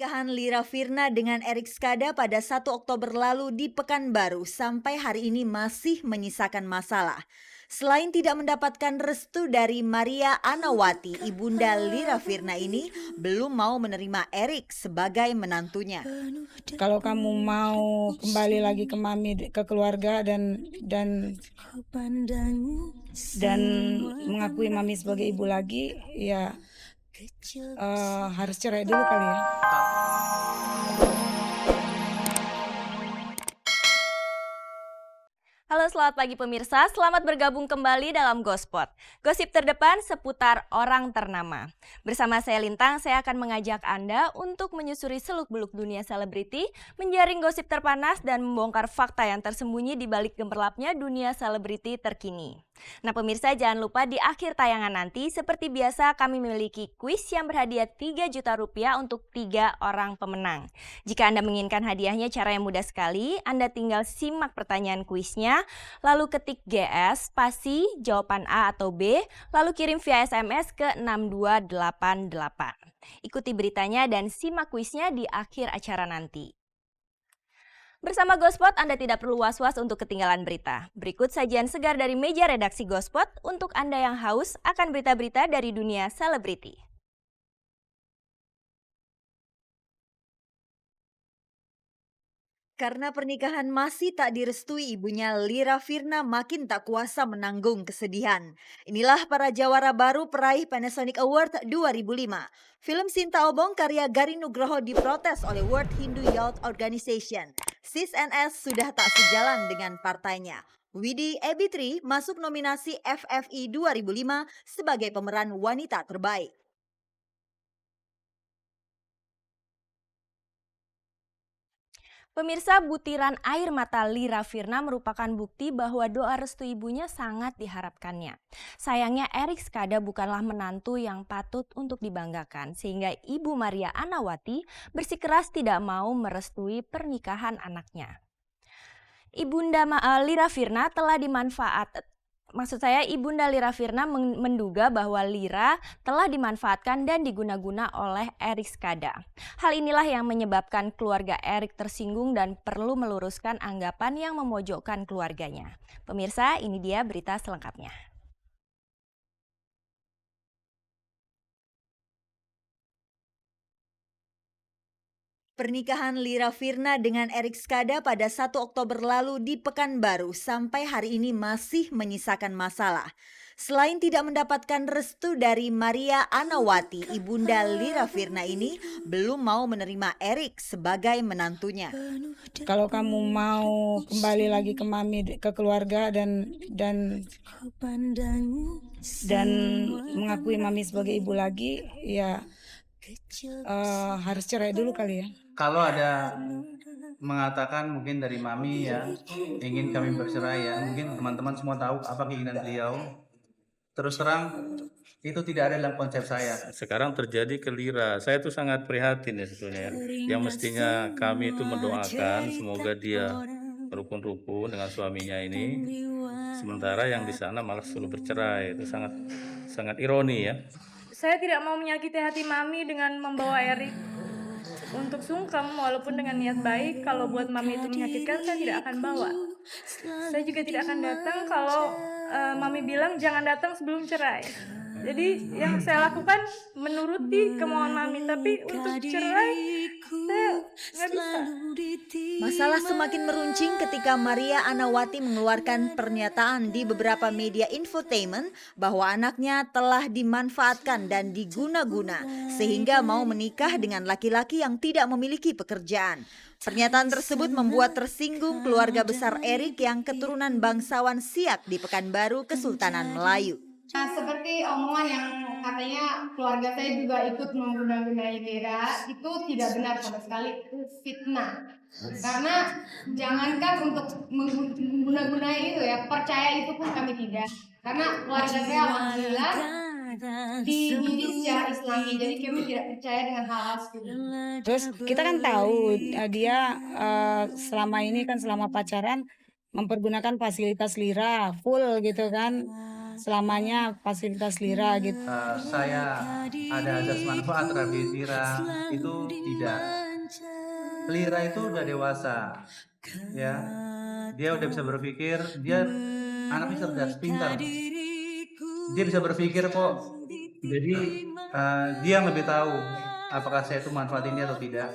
Pernikahan Lira Firna dengan Erik Skada pada 1 Oktober lalu di Pekanbaru sampai hari ini masih menyisakan masalah. Selain tidak mendapatkan restu dari Maria Anawati, ibunda Lira Firna ini belum mau menerima Erik sebagai menantunya. Kalau kamu mau kembali lagi ke mami, ke keluarga dan mengakui mami sebagai ibu lagi, ya harus cerai dulu kali ya. Halo selamat pagi pemirsa, selamat bergabung kembali dalam Gospot. Gosip terdepan seputar orang ternama. Bersama saya Lintang, saya akan mengajak Anda untuk menyusuri seluk-beluk dunia selebriti, menjaring gosip terpanas dan membongkar fakta yang tersembunyi di balik gemerlapnya dunia selebriti terkini. Nah pemirsa, jangan lupa di akhir tayangan nanti seperti biasa kami memiliki kuis yang berhadiah 3 juta rupiah untuk 3 orang pemenang. Jika Anda menginginkan hadiahnya, cara yang mudah sekali. Anda tinggal simak pertanyaan kuisnya, lalu ketik GS, spasi, jawaban A atau B, lalu kirim via SMS ke 6288. Ikuti beritanya dan simak kuisnya di akhir acara nanti. Bersama Gospot, Anda tidak perlu was-was untuk ketinggalan berita. Berikut sajian segar dari meja redaksi Gospot untuk Anda yang haus akan berita-berita dari dunia selebriti. Karena pernikahan masih tak direstui, ibunya Lira Firna makin tak kuasa menanggung kesedihan. Inilah para jawara baru peraih Panasonic Award 2005. Film Sinta Obong karya Garin Nugroho diprotes oleh World Hindu Youth Organization. Sis NS sudah tak sejalan dengan partainya. Widi Ebitri masuk nominasi FFI 2005 sebagai pemeran wanita terbaik. Pemirsa, butiran air mata Lira Firna merupakan bukti bahwa doa restu ibunya sangat diharapkannya. Sayangnya Erik Skada bukanlah menantu yang patut untuk dibanggakan, sehingga Ibu Maria Anawati bersikeras tidak mau merestui pernikahan anaknya. Lira Firna telah Ibunda Lira Firna menduga bahwa Lira telah dimanfaatkan dan diguna-guna oleh Erik Skada. Hal inilah yang menyebabkan keluarga Erik tersinggung dan perlu meluruskan anggapan yang memojokkan keluarganya. Pemirsa, ini dia berita selengkapnya. Pernikahan Lira Firna dengan Erik Skada pada 1 Oktober lalu di Pekanbaru sampai hari ini masih menyisakan masalah. Selain tidak mendapatkan restu dari Maria Anawati, ibunda Lira Firna ini belum mau menerima Erik sebagai menantunya. Kalau kamu mau kembali lagi ke mami, ke keluarga dan mengakui mami sebagai ibu lagi, ya harus cerai dulu kali ya. Kalau ada mengatakan mungkin dari mami ya ingin kami bercerai ya, mungkin teman-teman semua tahu apa keinginan beliau. Terus terang itu tidak ada dalam konsep saya. Sekarang terjadi ke Lira, saya tuh sangat prihatin ya sebetulnya. Yang mestinya kami itu mendoakan semoga dia rukun-rukun dengan suaminya ini, sementara yang di sana malah suruh bercerai. Itu sangat ironi ya. Saya tidak mau menyakiti hati mami dengan membawa Erik untuk sungkem, walaupun dengan niat baik. Kalau buat mami itu menyakitkan, saya tidak akan bawa. Saya juga tidak akan datang kalau mami bilang jangan datang sebelum cerai. Jadi yang saya lakukan menuruti kemauan mami, tapi untuk cerai saya nggak bisa. Masalah semakin meruncing ketika Maria Anawati mengeluarkan pernyataan di beberapa media infotainment bahwa anaknya telah dimanfaatkan dan diguna-guna sehingga mau menikah dengan laki-laki yang tidak memiliki pekerjaan. Pernyataan tersebut membuat tersinggung keluarga besar Erik yang keturunan bangsawan Siak di Pekanbaru, Kesultanan Melayu. Nah, seperti omongan yang katanya keluarga saya juga ikut mengguna-gunai Lira, itu tidak benar sama sekali, itu fitnah. Karena jangankan untuk mengguna-gunai itu ya, percaya itu pun kami tidak. Karena keluarga saya alhamdulillah dididik secara Islami, jadi kami tidak percaya dengan hal-hal seperti itu. Terus kita kan tahu dia selama ini kan selama pacaran mempergunakan fasilitas Lira full gitu kan. selamanya fasilitas Lira gitu. Saya ada azas manfaat terhadap Lira itu tidak. Lira itu udah dewasa, ya. Dia udah bisa berpikir, dia anaknya cerdas, pintar. Dia bisa berpikir kok. Jadi dia yang lebih tahu apakah saya itu manfaatin dia atau tidak,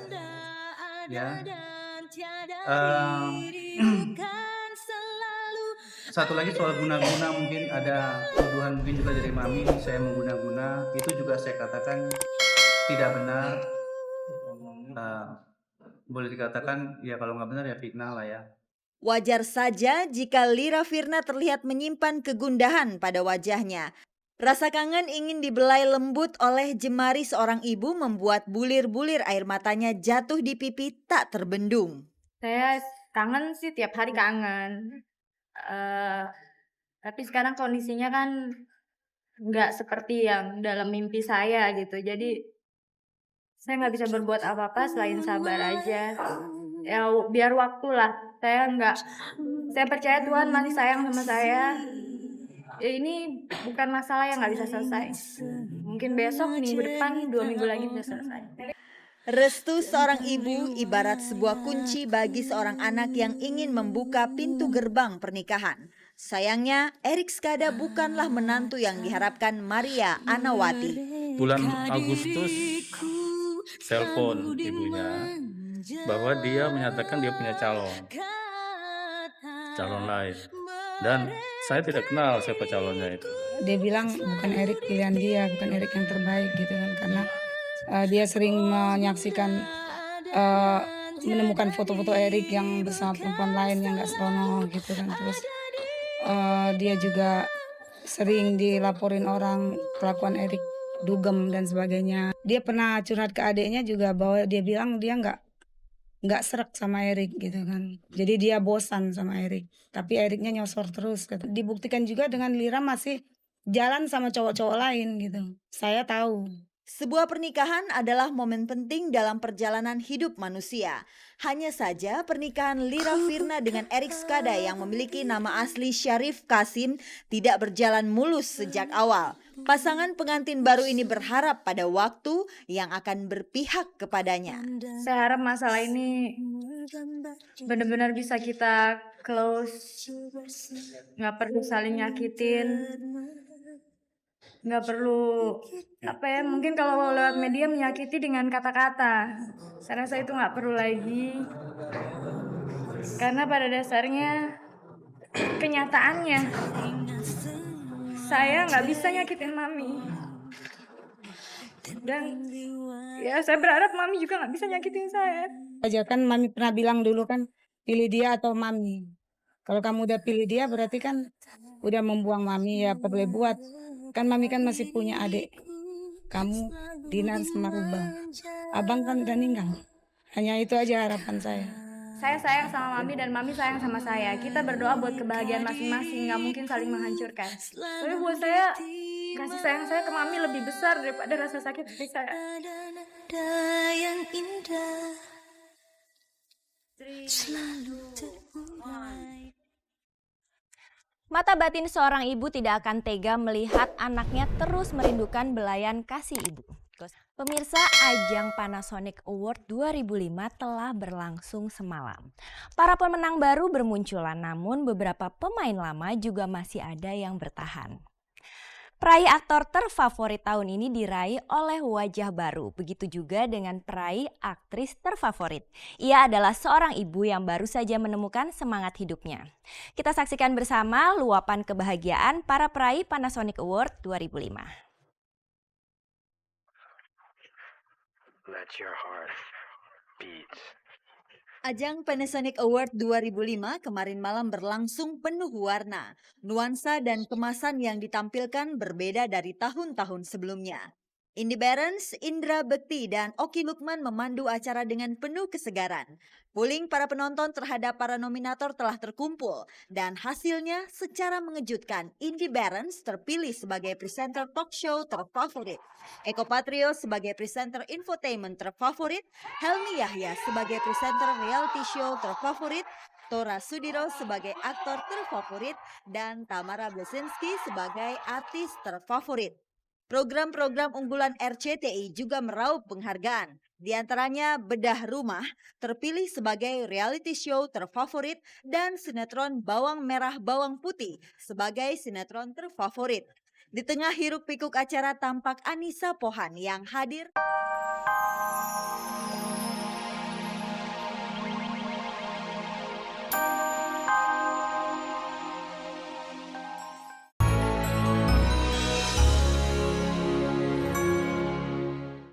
ya. Satu lagi soal guna-guna, mungkin ada tuduhan mungkin juga dari mami saya mengguna-guna, itu juga saya katakan tidak benar. Boleh dikatakan ya kalau nggak benar ya fitnah lah ya. Wajar saja jika Lira Firna terlihat menyimpan kegundahan pada wajahnya. Rasa kangen ingin dibelai lembut oleh jemari seorang ibu membuat bulir-bulir air matanya jatuh di pipi tak terbendung. Saya kangen sih, tiap hari kangen. Tapi sekarang kondisinya kan nggak seperti yang dalam mimpi saya gitu. Jadi saya nggak bisa berbuat apa-apa selain sabar aja. Ya biar waktu lah. Saya percaya Tuhan masih sayang sama saya. Ya, ini bukan masalah yang nggak bisa selesai. Mungkin besok, minggu depan, 2 minggu lagi bisa selesai. Restu seorang ibu ibarat sebuah kunci bagi seorang anak yang ingin membuka pintu gerbang pernikahan. Sayangnya, Erik Skada bukanlah menantu yang diharapkan Maria Anawati. Bulan Agustus telepon ibunya bahwa dia menyatakan dia punya calon lain, dan saya tidak kenal siapa calonnya itu. Dia bilang bukan Erik pilihan dia, bukan Erik yang terbaik gitu kan, karena dia sering menyaksikan menemukan foto-foto Erik yang bersama perempuan lain yang gak senonoh gitu kan. Terus dia juga sering dilaporin orang kelakuan Erik dugem dan sebagainya. Dia pernah curhat ke adiknya juga bahwa dia bilang dia nggak srek sama Erik gitu kan. Jadi dia bosan sama Erik. Tapi Eriknya nyosor terus. Dibuktikan juga dengan Lira masih jalan sama cowok-cowok lain gitu. Saya tahu. Sebuah pernikahan adalah momen penting dalam perjalanan hidup manusia. Hanya saja pernikahan Lira Firna dengan Erik Skada yang memiliki nama asli Syarif Kasim tidak berjalan mulus sejak awal. Pasangan pengantin baru ini berharap pada waktu yang akan berpihak kepadanya. Saya harap masalah ini benar-benar bisa kita close, nggak perlu saling nyakitin, nggak perlu mungkin kalau lewat media menyakiti dengan kata-kata. Saya rasa itu nggak perlu lagi, karena pada dasarnya kenyataannya saya nggak bisa nyakitin mami, dan ya saya berharap mami juga nggak bisa nyakitin saya. Aja kan mami pernah bilang dulu kan, pilih dia atau mami. Kalau kamu udah pilih dia berarti kan udah membuang mami, ya apa boleh buat. Kan mami kan masih punya adik kamu, Dinar sama Ruba. Abang kan udah meninggal. Hanya itu aja harapan saya. Saya sayang sama mami dan mami sayang sama saya. Kita berdoa buat kebahagiaan masing-masing, nggak mungkin saling menghancurkan. Tapi buat saya, kasih sayang saya ke mami lebih besar daripada rasa sakit hati saya. Mata batin seorang ibu tidak akan tega melihat anaknya terus merindukan belayan kasih ibu. Pemirsa, ajang Panasonic Award 2005 telah berlangsung semalam. Para pemenang baru bermunculan, namun beberapa pemain lama juga masih ada yang bertahan. Peraih aktor terfavorit tahun ini diraih oleh wajah baru, begitu juga dengan peraih aktris terfavorit. Ia adalah seorang ibu yang baru saja menemukan semangat hidupnya. Kita saksikan bersama luapan kebahagiaan para peraih Panasonic Award 2005. Let your heart beat. Ajang Panasonic Award 2005 kemarin malam berlangsung penuh warna. Nuansa dan kemasan yang ditampilkan berbeda dari tahun-tahun sebelumnya. Indy Barens, Indra Bekti, dan Oki Lukman memandu acara dengan penuh kesegaran. Polling para penonton terhadap para nominator telah terkumpul dan hasilnya secara mengejutkan. Indy Barens terpilih sebagai presenter talk show terfavorit. Eko Patrio sebagai presenter infotainment terfavorit. Helmi Yahya sebagai presenter reality show terfavorit. Tora Sudiro sebagai aktor terfavorit, dan Tamara Blesinski sebagai artis terfavorit. Program-program unggulan RCTI juga meraup penghargaan. Di antaranya Bedah Rumah terpilih sebagai reality show terfavorit dan sinetron Bawang Merah Bawang Putih sebagai sinetron terfavorit. Di tengah hiruk pikuk acara tampak Anissa Pohan yang hadir